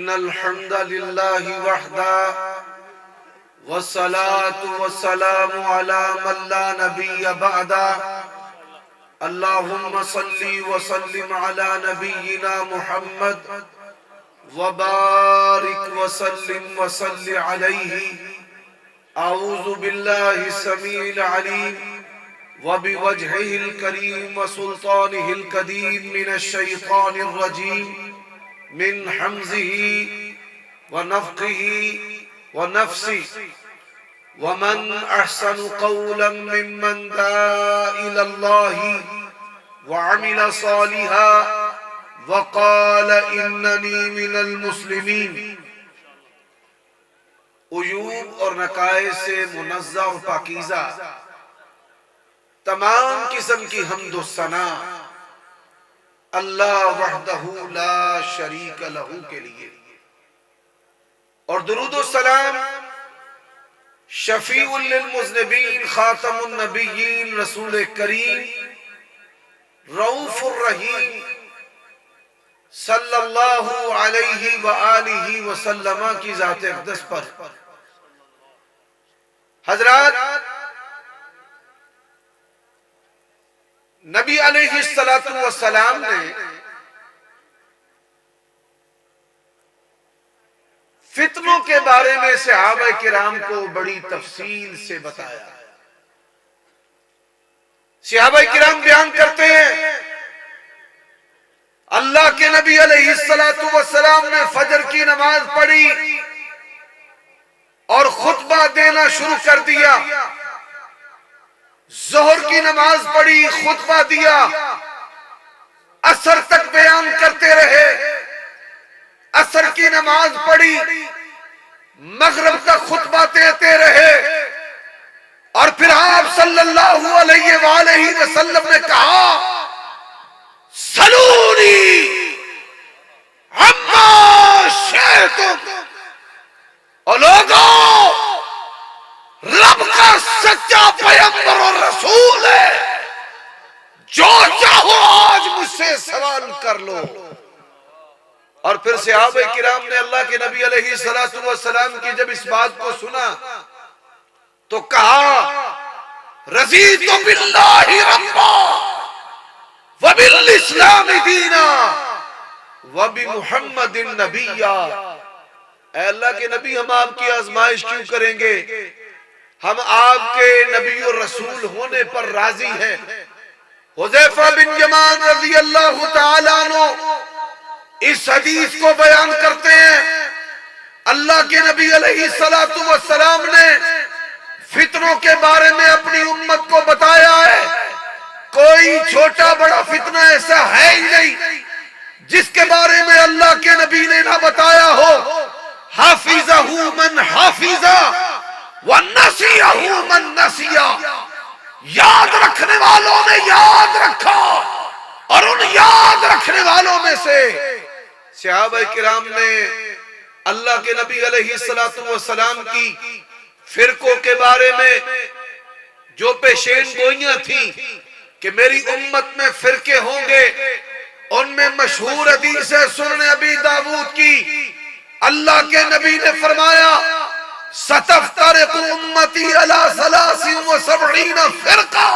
إن الحمد لله وحده والصلاة والسلام على من لا نبي بعده اللهم صل وسلم على نبينا محمد وبارك وسلم وصل عليه. أعوذ بالله السميع العليم وبوجهه الكريم وسلطانه القديم من الشيطان الرجيم من حمزه ونفخه ونفسه. ومن أحسن قولا ممن دعا إلى الله وعمل صالحا وقال إنني من المسلمين. عیوب اور نقائص سے منزہ اور پاکیزہ تمام قسم کی حمد و ثنا اللہ وحدہ لا شریک لہ کے لیے، اور درود و سلام شفیع للمذنبین خاتم النبیین رسول کریم رؤوف الرحیم صلی اللہ علیہ وآلہ وسلم کی ذات اقدس پر. حضرات، نبی علیہ السلام نے فتنوں کے بارے میں صحابہ کرام کو بڑی تفصیل سے بتایا. صحابہ کرام بیان کرتے ہیں اللہ کے نبی علیہ السلام نے فجر کی نماز پڑھی اور خطبہ دینا شروع کر دیا. ظہر کی نماز پڑھی، خطبہ دیا، عصر تک بیان کرتے رہے. عصر کی نماز پڑھی، مغرب کا خطبہ دیتے رہے، اور پھر آپ صلی اللہ علیہ وآلہ وسلم نے کہا سلونی عما شئتم. اور لوگوں، رب کا سچا پیغمبر اور رسول ہے، جو چاہو آج مجھ سے سوال کر لو. اور پھر صحابہ کرام نے اللہ کے نبی علیہ السلام کی جب اس بات کو سنا تو کہا رضیت باللہ ربا وبالاسلام دینا وبمحمد نبیا. اے اللہ کے نبی، ہم آپ کی آزمائش کیوں کریں گے؟ ہم آپ کے نبی اور رسول ہونے پر راضی ہیں. حذیفہ بن یمان رضی اللہ تعالیٰ عنہ اس حدیث کو بیان کرتے ہیں اللہ کے نبی علیہ السلام نے فتنوں کے بارے میں اپنی امت کو بتایا ہے. کوئی چھوٹا بڑا فتنہ ایسا ہے ہی نہیں جس کے بارے میں اللہ کے نبی نے نہ بتایا ہو. حافظہ من حافظہ وَنَسِيَهُ مَن نَسِيَا. یاد رکھنے والوں نے یاد رکھا، اور ان یاد رکھنے والوں میں سے صحابہ کرام نے اللہ کے نبی علیہ السلام کی فرقوں کے بارے میں جو پیشین گوئیاں تھیں کہ میری امت میں فرقے ہوں گے، ان میں مشہور حدیث ہے سنن ابی داؤد کی. اللہ کے نبی نے فرمایا ستفترق امتی علی 73 فرقہ.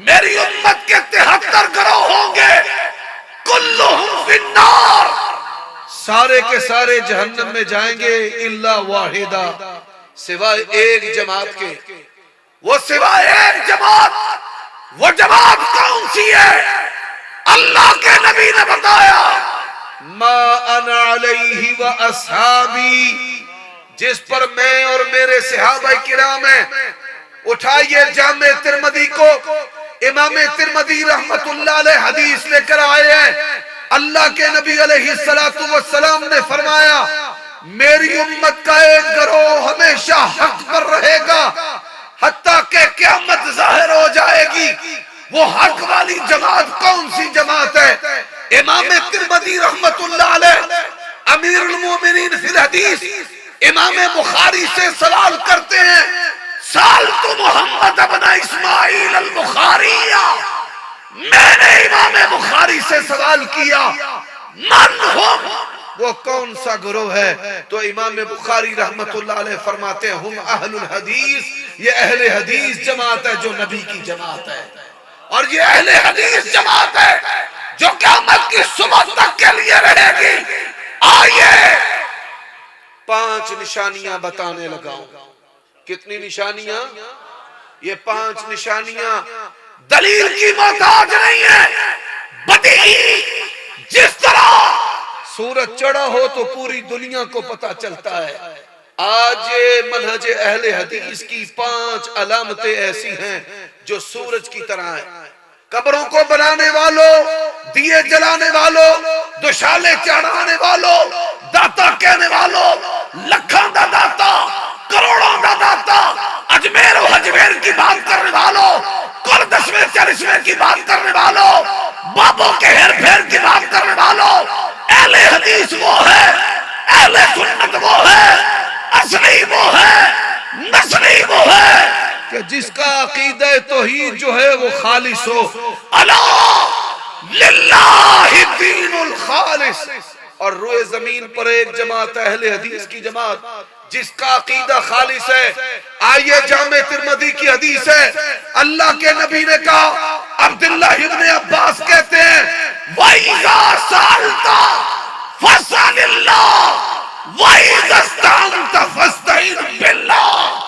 میری امت کے 73 گروہ ہوں گے، کلہم فی النار، سارے کے سارے جہنم میں جائیں گے الا واحدہ، سوائے ایک جماعت کے. وہ سوائے ایک جماعت، وہ جماعت کون سی ہے؟ اللہ کے نبی نے بتایا ما انا علیہ و اصحابی، جس پر میں اور میرے صحابہ کرام ہیں. اٹھائیے جامع ترمذی کو، امام ترمذی رحمت اللہ علیہ حدیث لے کر آئے ہیں. اللہ کے نبی علیہ السلام نے فرمایا میری امت کا ایک گروہ ہمیشہ حق پر رہے گا حتیٰ کہ قیامت ظاہر ہو جائے گی. وہ حق والی جماعت کون سی جماعت ہے؟ امام ترمذی رحمت اللہ علیہ امیر المومنین فی الحدیث امام بخاری سے سوال کرتے ہیں سألت محمد ابن اسماعیل البخاری، میں نے امام بخاری سے سوال کیا من ہم وہ کون سا گروہ ہے؟ تو امام بخاری رحمت اللہ علیہ فرماتے ہیں ہم اہل الحدیث، یہ اہل حدیث جماعت ہے جو نبی کی جماعت ہے، اور یہ اہل حدیث جماعت ہے جو قیامت کی صبح تک کے لیے رہے گی۔ آئیے 5 نشانیاں بتانے لگاؤں۔ کتنی نشانیاں؟ یہ 5 نشانیاں دلیل کی محتاج نہیں ہے، بدیہی جس طرح سورج چڑھا ہو تو پوری دنیا کو پتا چلتا ہے۔ آج منہج اہل حدیث کی 5 علامتیں ایسی ہیں جو سورج کی طرح ہیں۔ قبروں کو بنانے والوں، دیے جلانے والوں، دوشالے چڑھانے والوں، داتا کہنے والوں، لکھاں دا داتا، کروڑوں دا داتا، اجمیر و حجمیر کی بات کرنے والوں، کل 10ویں 40ویں کی بات کرنے والوں، بابوں کے ہیر پھیر کی بات کرنے والوں، اہل حدیث وہ ہے، اہل سنت وہ ہے، اصلی وہ ہے، نسلی وہ ہے کہ جس کا عقیدہ توحید جو ہے وہ خالص ہو۔ الا للہ الدین الخالص۔ اور روئے زمین پر ایک جماعت اہل حدیث کی جماعت جس کا عقیدہ خالص ہے۔ آئیے جامع ترمذی کی حدیث ہے، اللہ کے نبی نے کہا، عبداللہ ابن عباس کہتے ہیں وَإِذَا سَأَلْتَ فَاسْأَلِ اللَّهَ وَإِذَا اسْتَعَنْتَ فَاسْتَعِنْ بِاللَّهِ۔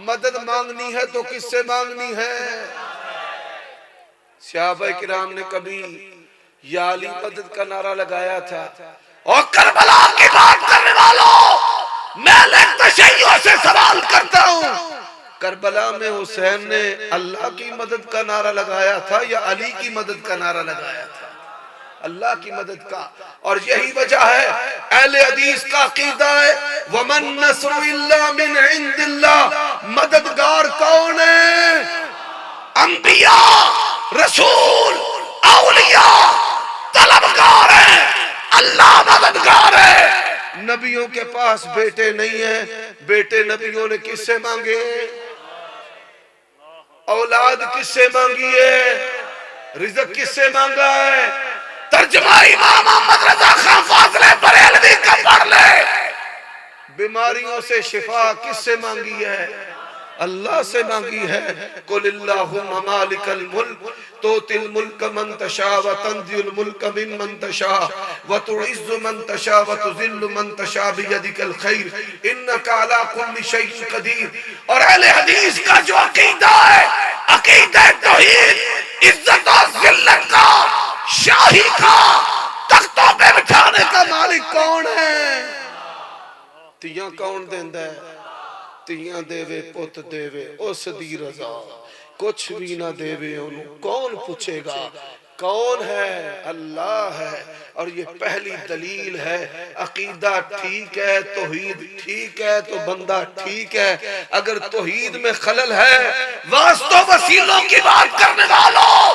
مدد مانگنی ہے تو کس سے مانگنی ہے؟ صحابہ کرام نے کبھی یا علی مدد کا نعرہ لگایا تھا؟ اور کربلا کی بات کرنے والوں، میں لیک تشیعوں سے سوال کرتا ہوں، کربلا میں حسین نے اللہ کی مدد کا نعرہ لگایا تھا یا علی کی مدد کا نعرہ لگایا تھا؟ اللہ کی مدد کا۔ اور یہی وجہ ہے اہل حدیث کا عقیدہ ہے وَمَن نَّصْرُ إِلَّا مِنْ عِنْدِ اللَّهِ۔ مددگار کون ہے؟ انبیاء، رسول، اولیاء طلبگار ہیں، اللہ مددگار ہے۔ نبیوں کے پاس بیٹے نہیں ہیں، بیٹے نبیوں نے کس سے مانگے؟ اولاد کس سے مانگی ہے؟ رزق کس سے مانگا ہے؟ ترجمہ امام محمد رضا خان فاضلِ بریلوی کا پڑھ لے۔ بیماریوں سے شفا کس سے مانگی ہے؟ اللہ سے مانگی ہے۔ قُلِ اللَّهُمَّ مَالِكَ الْمُلْكِ تُؤْتِي الْمُلْكَ مَن تَشَاءُ وَتَنزِعُ الْمُلْكَ مِمَّن تَشَاءُ وَتُعِزُّ مَن تَشَاءُ وَتُذِلُّ مَن تَشَاءُ بِيَدِكَ الْخَيْرُ إِنَّكَ عَلَى كُلِّ شَيْءٍ قَدِيرٌ۔ اور اہل حدیث کا جو عقیدہ ہے، عقیدہ توحید، عزت و ذلت کا، شاہی کا، تختوں پہ بٹھانے کا مالک کون ہے؟ تیاں کون دیندہ ہے؟ تیاں دیوے پت دیوے اس دی رضا، کچھ بھی نہ دیوے انہوں کون پوچھے گا؟ کون ہے؟ اللہ ہے۔ اور یہ پہلی دلیل ہے، عقیدہ ٹھیک ہے، توحید ٹھیک ہے تو بندہ ٹھیک ہے۔ اگر توحید میں خلل ہے، واسطوں وسیلوں کی بات کرنے والوں،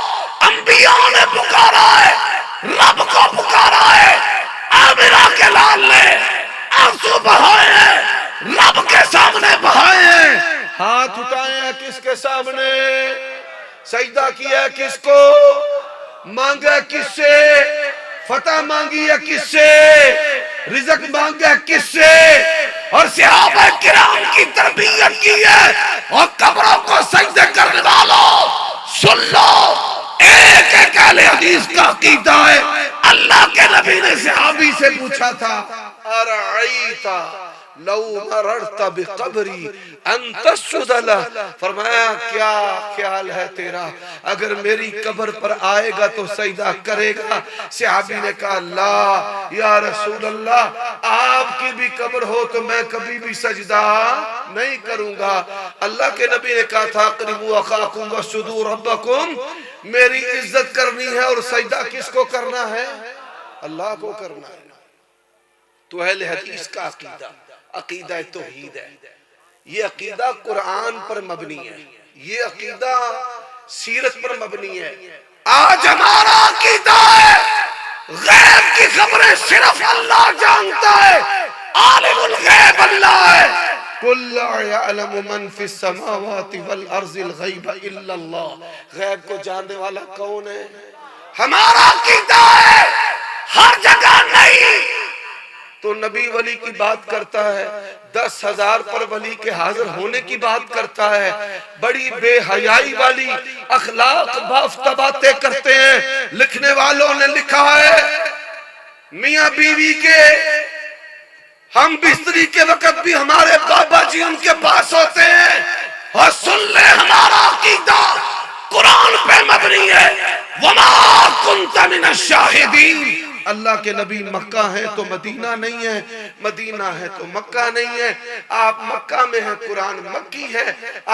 انبیاء نے پکارا ہے، رب کو پکارا ہے، آمرہ کے لال نے آنسو بہائے ہیں، رب کے سامنے بہائے ہیں، ہاتھ اٹھائے ہیں کس کے سامنے؟ سجدہ کیا ہے کس کو؟ مانگا کس سے؟ فتح مانگی ہے کس سے؟ رزق مانگا کس سے؟ اور صحابہ کرام کی تربیت کی ہے۔ اور قبروں کو سجدے کرنے والوں سن لو، ایک ایک اہل حدیث کا عقیدہ ہے۔ اللہ کے نبی نے صحابی سے پوچھا تھا ارعیتا لو مررت بقبری ان تسجد لہ، فرمایا کیا خیال ہے تیرا اگر میری قبر پر آئے گا تو سجدہ کرے گا؟ صحابی نے کہا لا یا رسول اللہ، آپ کی بھی قبر ہو تو میں کبھی بھی سجدہ نہیں کروں گا۔ اللہ کے نبی نے کہا تھا اقربوا اخاکم واسجدوا ربکم، میری عزت کرنی ہے اور سجدہ کس کو کرنا ہے؟ اللہ کو کرنا ہے۔ تو اہل حدیث کا عقیدہ عقیدہ توحید ہے، یہ عقیدہ قرآن پر مبنی ہے، یہ عقیدہ سیرت پر مبنی ہے۔ آج ہمارا عقیدہ ہے غیب کی خبریں صرف اللہ جانتا ہے، عالم الغیب اللہ ہے۔ قُلْ لَا يَعْلَمُ مَنْ فِي السَّمَاوَاتِ وَالْأَرْضِ الْغَيْبَ إِلَّا اللَّهُ، غیب کو جاننے والا کون ہے؟ ہمارا عقیدہ ہے ہر جگہ نہیں، تو نبی ولی کی بات کرتا ہے، 10,000 پر ولی کے حاضر ہونے کی بات کرتا ہے، بڑی بے حیائی والی اخلاق بافتہ باتیں کرتے ہیں۔ لکھنے والوں نے لکھا ہے میاں بیوی کے ہم بستری کے وقت بھی ہمارے بابا جی ان کے پاس ہوتے ہیں، اور سن لے ہمارا عقیدہ قرآن پہ مبنی ہے، وَمَا كُنْتَ مِنَ الشَّاهِدِينَ۔ اللہ کے نبی مکہ ہے تو مدینہ نہیں ہے، مدینہ ہے تو مکہ نہیں ہے۔ آپ مکہ میں ہیں قرآن مکی ہے،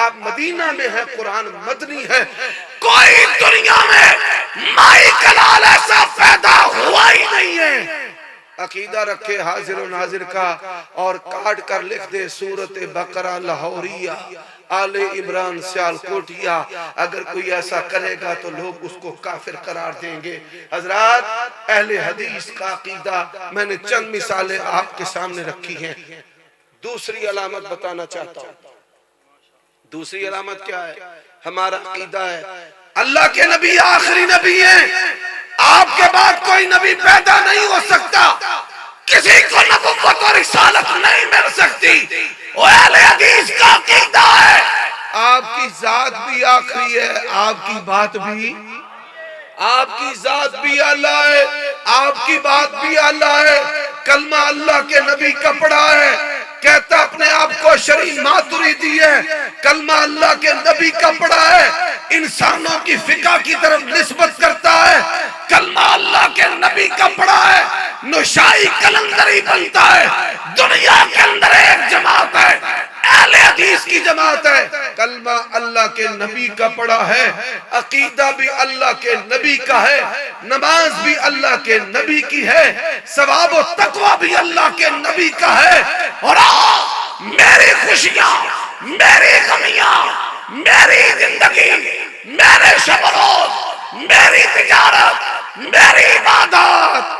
آپ مدینہ میں ہیں قرآن مدنی ہے۔ کوئی دنیا میں مائی کلال ایسا پیدا ہوا ہی نہیں ہے۔ عقیدہ رکھے حاضر و ناظر کا، اور کاٹ کر لکھ دے سورت بقرہ لاہوریہ، آل عمران سیالکوٹیا۔ اگر کوئی ایسا کرے گا تو لوگ اس کو کافر قرار دیں گے۔ حضرات، اہل حدیث کا عقیدہ میں نے چند مثالیں آپ کے سامنے رکھی ہیں۔ دوسری علامت بتانا چاہتا ہوں۔ دوسری علامت کیا ہے؟ ہمارا عقیدہ ہے اللہ کے نبی آخری نبی ہیں، آپ کے بعد کوئی نبی پیدا نہیں ہو سکتا، کسی کو نبوت اور رسالت نہیں مل سکتی۔ وہ اہل حدیث کا عقیدہ ہے آپ کی ذات بھی آخری ہے، آپ کی بات بھی، آپ کی ذات بھی اللہ ہے، آپ کی بات بھی اللہ ہے۔ کلمہ اللہ کے نبی کا پڑھا ہے، کہتا اپنے آپ کو شریع ماتریدی ہے، کلمہ اللہ کے نبی کا پڑھا ہے، انسانوں کی فقہ کی طرف نسبت کرتا ہے، کلمہ اللہ کے نبی کا پڑھا ہے، نشائی کلندری بنتا ہے۔ دنیا کے اندر ایک جماعت ہے، اہل حدیث کی جماعت ہے، کلمہ اللہ کے نبی کا پڑھا ہے، عقیدہ بھی اللہ کے نبی کا ہے، نماز بھی اللہ کے نبی کی ہے، ثواب و تقوی بھی اللہ کے نبی کا ہے۔ اور میری خوشیاں، میری غمیاں، میری زندگی، میرے شب و روز، میری تجارت، میری عبادت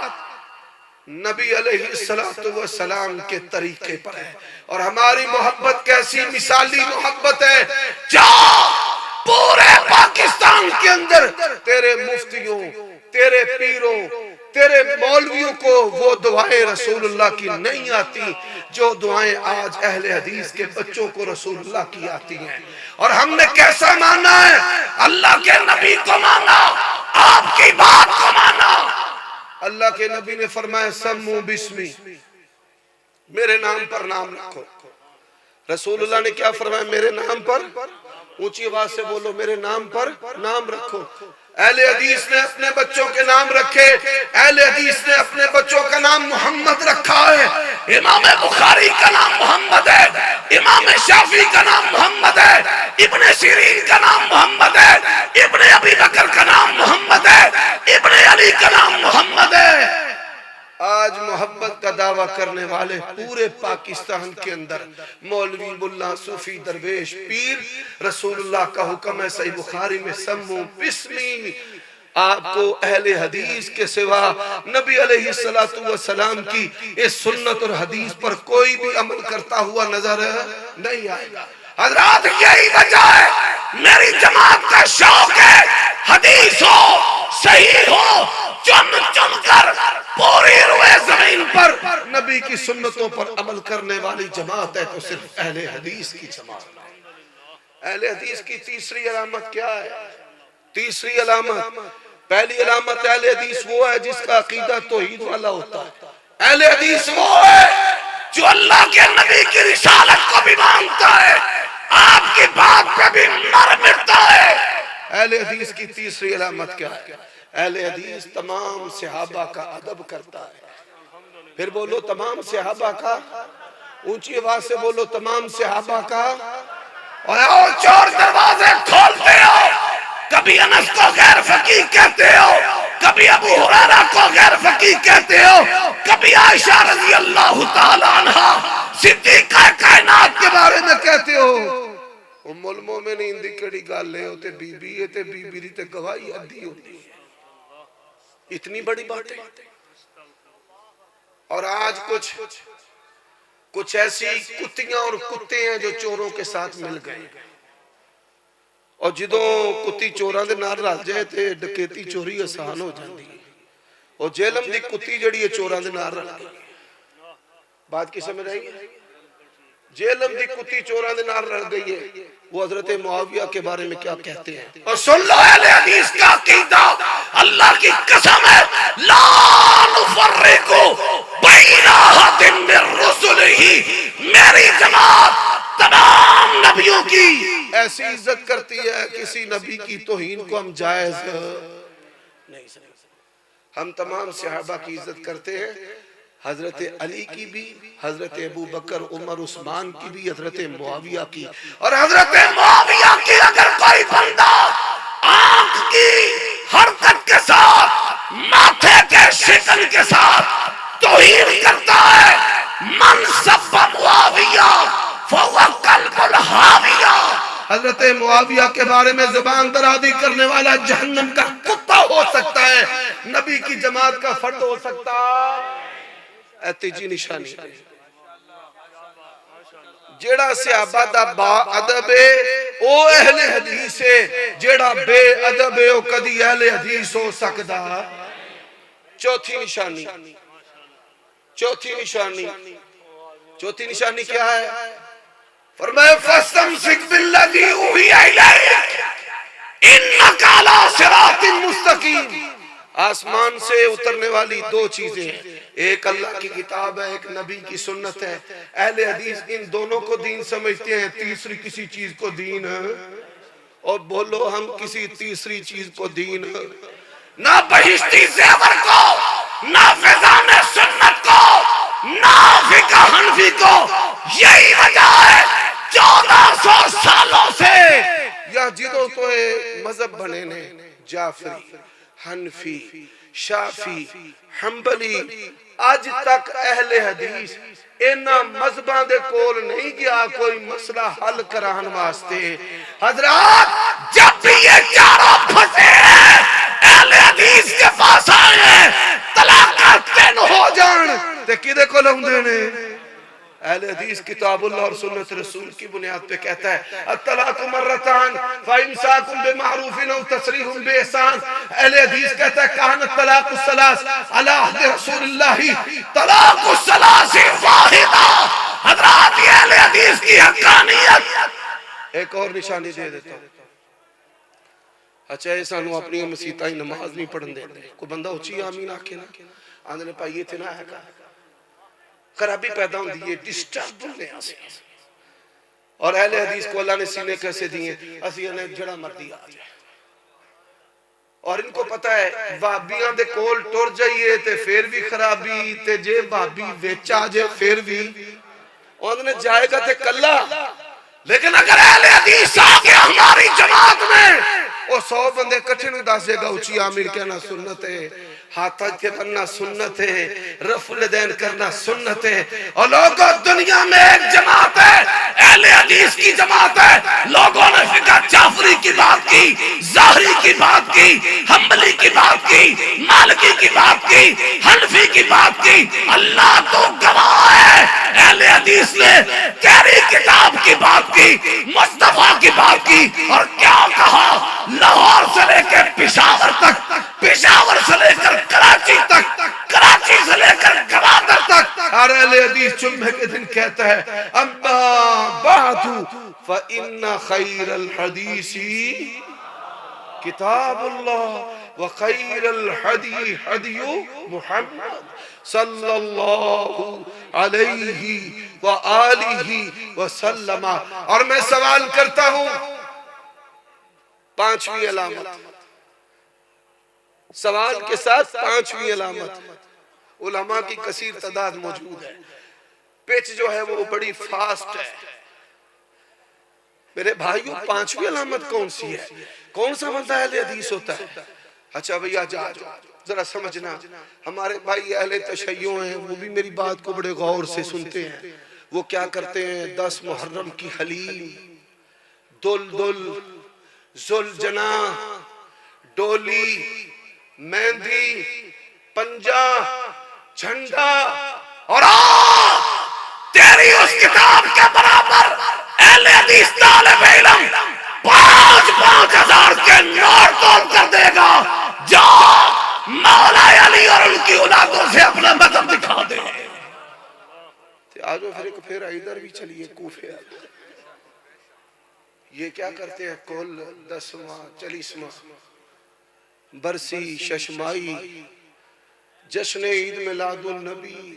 نبی علیہ السلام کے طریقے پر ہے۔ اور ہماری محبت کیسی مثالی محبت ہے، جہاں پورے پاکستان کے اندر تیرے مفتیوں، تیرے پیروں، تیرے مولویوں کو وہ دعائیں رسول اللہ کی نہیں آتی جو دعائیں آج اہل حدیث کے بچوں کو رسول اللہ کی آتی ہیں۔ اور ہم نے کیسا مانا ہے؟ اللہ کے نبی کو مانا، آپ کی بات کو مانا۔ اللہ کے نبی نے فرمایا سمو بسمی، میرے نام پر نام رکھو۔ رسول اللہ نے کیا فرمایا؟ میرے نام پر، اونچی آواز سے بولو، میرے نام پر نام رکھو۔ اہل حدیث نے اپنے بچوں کے نام رکھے، اہل حدیث نے اپنے بچوں کا نام محمد رکھا ہے۔ امام بخاری کا نام محمد ہے، امام شافعی کا نام محمد ہے، ابن سیرین کا نام محمد ہے، ابن ابی بکر کا نام محمد ہے، ابن علی کا نام محمد ہے۔ آج محبت کا دعویٰ کرنے والے پورے پاکستان کے اندر مولوی، ملا، صوفی، درویش، پیر، رسول اللہ کا حکم ہے صحیح بخاری میں سمو بسمی۔ آپ کو اہل حدیث کے سوا نبی علیہ السلام کی اس سنت اور حدیث پر کوئی بھی عمل کرتا ہوا نظر نہیں آئے گا۔ حضرات، یہی وجہ ہے میری جماعت کا شوق ہے حدیث ہو، صحیح ہو، چن چن کر پوری روئے زمین پر نبی کی سنتوں پر عمل کرنے والی جماعت ہے تو صرف اہل حدیث کی جماعت ہے۔ اہل حدیث کی تیسری علامت کیا ہے؟ تیسری علامت، پہلی علامت اہل حدیث وہ ہے جس کا عقیدہ توحید والا ہوتا ہے۔ اہل حدیث وہ ہے جو اللہ کے نبی کی رسالت کو بھی مانتا ہے، آپ کی بات پہ بھی مر مٹتا ہے۔ اہل حدیث کی تیسری علامت کیا ہے؟ اہل حدیث تمام صحابہ کا ادب کرتا ہے۔ پھر بولو تمام صحابہ کا، اونچی آواز سے بولو تمام صحابہ کا۔ اور چور دروازے کھولتے ہو، کبھی انس کو غیر فقیہ کہتے ہو، کبھی ابو ہریرہ کو غیر فقیہ کہتے ہو، کبھی عائشہ رضی اللہ تعالیٰ عنہ صدیقہ کائنات کے بارے میں کہتے ہو۔ ام المومنین دی کڑی گال لے ہوتے بی بی ہے تے بی بی دی تے گواہی ادھی ہوتی ہے۔ اتنی بڑی باتیں، اور آج کچھ ایسی کتیاں اور کتے ہیں جو چوروں کے ساتھ مل گئے، اور جدوں کتی چوراں دے نال رل جائے تے ڈکیتی چوری آسان ہو جاندی ہے۔ اور جہلم دی کتی جڑی ہے چوراں دے نال رل گئی، بات کی سمجھ آئی؟ جیلم دی کتی چوراں دے نال رل گئی ہے، وہ حضرت معاویہ کے بارے میں کیا کہتے ہیں؟ اور سن لو اہل حدیث کا عقیدہ، اللہ کی قسم ہے، لا نفرق بین احد من رسلہ، میری جماعت تمام نبیوں کی ایسی عزت کرتی ہے، کسی نبی کی توہین کو ہم جائز نہیں سمجھتے۔ ہم تمام صحابہ کی عزت کرتے ہیں، حضرت علی کی بھی، حضرت ابو بکر عمر عثمان کی بھی، حضرت معاویہ کی، اور حضرت معاویہ کی اگر کوئی بندہ آنکھ کی حرکت کے ساتھ، ماتھے کے شکن کے ساتھ توہین کرتا ہے، من سب معاویہ فہو کلب الحاویہ، حضرت معاویہ کے بارے میں زبان درازی کرنے والا جہنم کا کتا ہو سکتا ہے، نبی کی جماعت کا فرد ہو سکتا ہے۔ تیجی نشانی جیڑا صحابہ دا با ادب ہے او اہل حدیث ہے، جیڑا بے ادب ہے او کدی اہل حدیث ہو سکتا۔ چوتھی نشانی، چوتھی نشانی کیا ہے؟ فرمایا فاستمسک بالذی اوحی الیک انک علی صراط مستقیم۔ آسمان سے اترنے والی دو چیزیں ہیں، ایک اللہ کی کتاب ہے، ایک نبی کی سنت ہے۔ اہل حدیث ان دونوں کو دین سمجھتے ہیں، تیسری کسی چیز کو دین ہے۔ اور بولو ہم کسی تیسری چیز کو دین ہے، نہ بہشتی زیور کو، نہ فیضان سنت کو، نہ فقہ حنفی کو۔ یہی وجہ ہے 1400 سالوں سے یا جدوں تو مذہب بنے نے، جعفری، حنفی، شافی، حنبلی، آج تک اہل حدیث اینا مذہباں دے کول نہیں گیا کوئی مسئلہ حل کران واسطے۔ حضرات جب بھی یہ چاروں پھنسے ہیں اہل حدیث کے پاس آئے ہیں، طلاق تین ہو جان تے کدے کو لہم دینے؟ اہل حدیث کتاب اللہ اور سنت رسول کی بنیاد پہ کہتا ہے الطلاق مرتان فامساک بمعروف او تسریح باحسان۔ اہل حدیث کہتا ہے کہن الطلاق الثلاث علی عہد رسول اللہ طلاق الثلاث واحدہ۔ حضرات یہ اہل حدیث کی حقانیت۔ ایک اور نشانی دے دیتا ہوں، اچھا ایسا نو اپنی مسیطہ ہی نماز نہیں پڑھن دیتے، کوئی بندہ اچھی آمین آکے نا آندھنے پائیے تھے نا ہے کہا خرابی پیدا ہوں دیئے، ڈسٹرب ہونے آسے۔ اور اہل حدیث کو اللہ نے سینے کیسے دیئے، اسی انہیں جڑا مردی آ جائے۔ اور ان کو پتہ ہے وابیاں دے کول ٹور جائیے تے پھر بھی خرابی، تے جے وابی ویچا جے پھر بھی انہیں جائے گا تے کلا۔ لیکن اگر اہل حدیث آگے ہماری جماعت میں وہ 100 بندے کٹھے نہیں داسے گا اچھی آمین کہنا سنت ہے، ہاتھ کے بننا سنت ہے، رفع الیدین کرنا سنت ہے۔ اور لوگوں دنیا میں ایک جماعت ہے، اہل حدیث کی جماعت ہے۔ لوگوں نے فقہ جعفری کی بات کی، ظاہری کی بات کی، حنبلی کی بات کی، مالکی کی بات کی، حنفی کی بات کی۔ اللہ تو گواہ ہے اہل حدیث نے تیری کتاب کی بات کی، مصطفیٰ کی بات کی، اور کیا کہا لاہور سے لے کے پشاور تک، پشاور سے لے کر کراچی تک، کراچی سے لے کر گوادر تک ہر اہل حدیث جمعے کے دن کہتا ہے اما بعد فإن خیر الحدیث کتاب اللہ وخیر الحدی حدی محمد صلی اللہ علیہ وآلہ وسلم۔ اور میں سوال کرتا ہوں، پانچویں علامت، سوال کے ساتھ پانچویں علامت، علماء کی کثیر تعداد موجود ہے، پیچ جو ہے وہ بڑی فاسٹ ہے۔ میرے بھائیوں پانچویں علامت کون سی ہے؟ کون سا بندہ اہل حدیث ہوتا ہے؟ اچھا بھئی آجا ذرا سمجھنا، ہمارے بھائی اہل تشیع ہیں وہ بھی میری بات کو بڑے غور سے سنتے ہیں۔ وہ کیا کرتے ہیں 10 محرم کی حلیم، دل ذوالجناح، ڈولی، مہندی، پنجہ، جھنڈا، اور تیری اس کتاب کے برابر اہل حدیث طالب علم 5,000 کے نوٹ تول کر دے گا، جو مولا علی اور ان کی اولادوں سے اپنا مذہب دکھا دے۔ آجو پھر ادھر بھی چلیے کوفے یہ کیا کرتے ہیں کل 10واں 40واں برسی ششمائی جشن عید میلاد النبی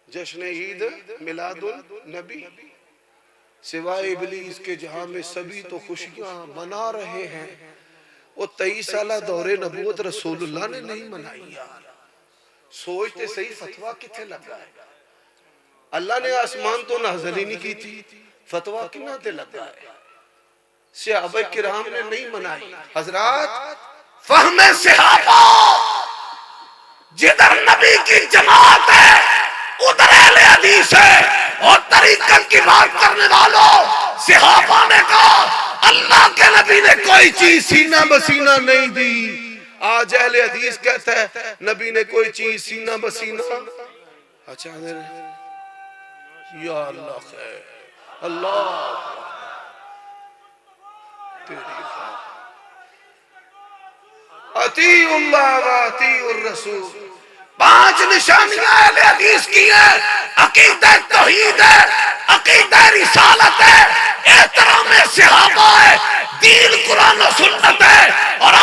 جشن عید میلاد النبی سوائے ابلیس کے جہاں میں سبھی تو خوشیاں منا رہے ہیں وہ 23 سالہ دور نبوت رسول اللہ نے نہیں منائی یار سوچتے صحیح فتوہ کتنے لگا ہے اللہ نے آسمان تو نازل ہی نہیں کی تھی فتوہ کنا تے لگا ہے صحابہ کرام نے نہیں منائی حضرات فہم صحابہ جدھر نبی کی جماعت ہے ادھر اہل حدیث ہے اور طریقت کی بات کرنے والوں صحابہ نے کہا اللہ کے نبی نے کوئی چیز سینہ بسینہ نہیں دی آج اہل حدیث کہتا ہے نبی نے کوئی چیز سینہ بسینہ اچھا یا اللہ خیر اللہ اطیع اللہ و اطیع الرسول 5 نشانیاں اہل حدیث کی ہیں عقیدہ توحید ہے عقیدہ رسالت ہے احترام صحابہ ہے دین قرآن و سنت ہے اور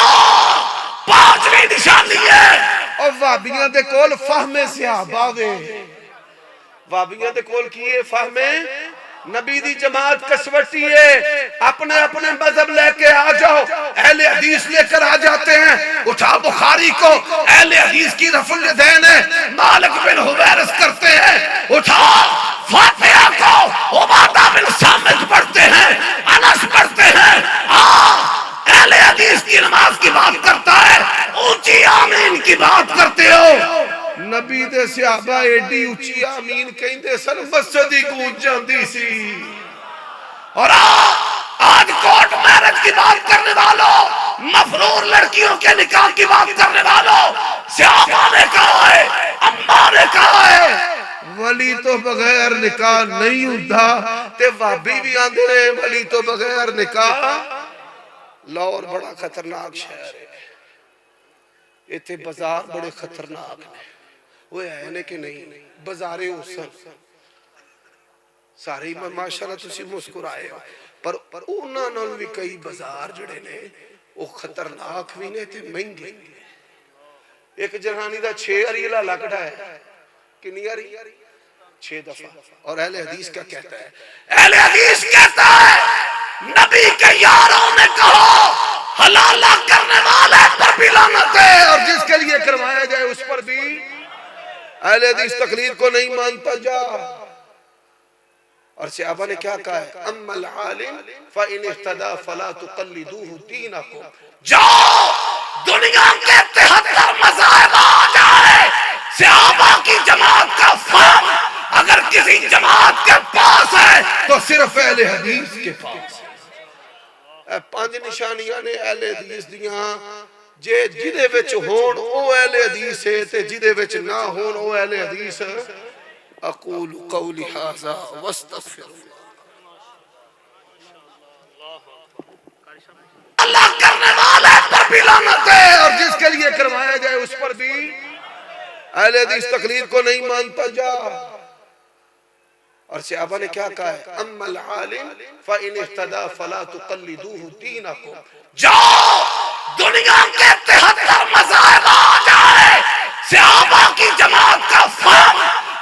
5ویں نشانی ہے اور وابیاں دے کول فہم صحابہ وے وابیاں دے کول کیے فہم نبی دی جماعت کسوٹی ہے اپنے اپنے مذہب لے کے آ جاؤ اہل حدیث لے کر آ جاتے ہیں اٹھا بخاری کو اہل حدیث کی رفع الیدین ہے مالک بن حویرث کرتے ہیں اٹھا فاتحہ کو عبادہ بن صامت پڑھتے ہیں انس پڑھتے ہیں اہل حدیث کی نماز کی بات کرتا ہے اونچی آمین کی بات کرتے ہو نبی دے صحابہ ایڈی اونچی آمین کہندے سن مسجد ہی گونج جاندی سی اور آج کورٹ میرج کی بات کرنے والوں مفرور لڑکیوں کے نکاح کی بات کرنے والوں صحابہ نے کہا ہے اماں نے کہا ہے ولی تو بغیر نکاح نہیں ہوتا تے وابی بھی آندے ہیں ولی تو بغیر نکاح لاہور بڑا خطرناک شہر ہے ایتھے بازار بڑے خطرناک ہیں وہ ہے کہ نہیں بازارے حسن سارے ماشاءاللہ تسی مسکرائے ہو پر انہاں نال بھی کئی بازار جڑے نے وہ خطرناک بھی نے تے مہنگے ایک جہانی دا 6 اریلا لگڑا ہے کنی اری 6 دفعہ اور اہل حدیث کیا کہتا ہے اہل حدیث کہتا ہے نبی کے یاروں نے کہا حلالہ کرنے والے پر بھی لعنت ہے اور جس کے لیے کروایا جائے اس پر بھی اہل حدیث تقلید کو نہیں مانتا جا اور صحابہ نے کیا کہا ہے اما العالم فَإِنِ اِحْتَدَى فَلَا تُقَلِّدُوهُ دِينَكُمْ جاؤ دنیا کے 73 مذاہب آ جائے صحابہ کی جماعت کا فہم اگر کسی جماعت کے پاس ہے تو صرف اہل حدیث کے پاس ہے 5 نشانیاں نے اہل حدیث دیاں جے جدے وچ ہون او اہل حدیث ہے تے جدے وچ نہ ہون او اہل حدیث اقول قولی ھذا واستغفر اللہ کرنے والے پر بھی لعنت ہے اور جس کے لیے کروایا جائے اس پر بھی اہل حدیث تقلید کو نہیں مانتا جا اور صحابہ نے کیا کہا ہے اما العالم فَإِنِ اِحْتَدَى فَلَا تُقَلِّدُوهُ دِينَكُمْ جاؤ دنیا کے 73 مذاہب آ جائے صحابہ کی جماعت کا فہم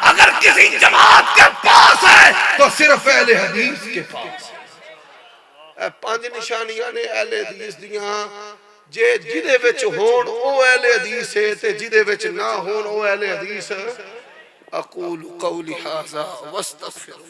اگر کسی جماعت کے پاس ہے تو صرف اہل حدیث کے پاس ہے 5 نشانیاں نے اہل حدیث دیاں جے جدے وچ ہون او اہل حدیث ہے تے جدے وچ نہ ہون او اہل حدیث اقول قولی ھذا واستغفر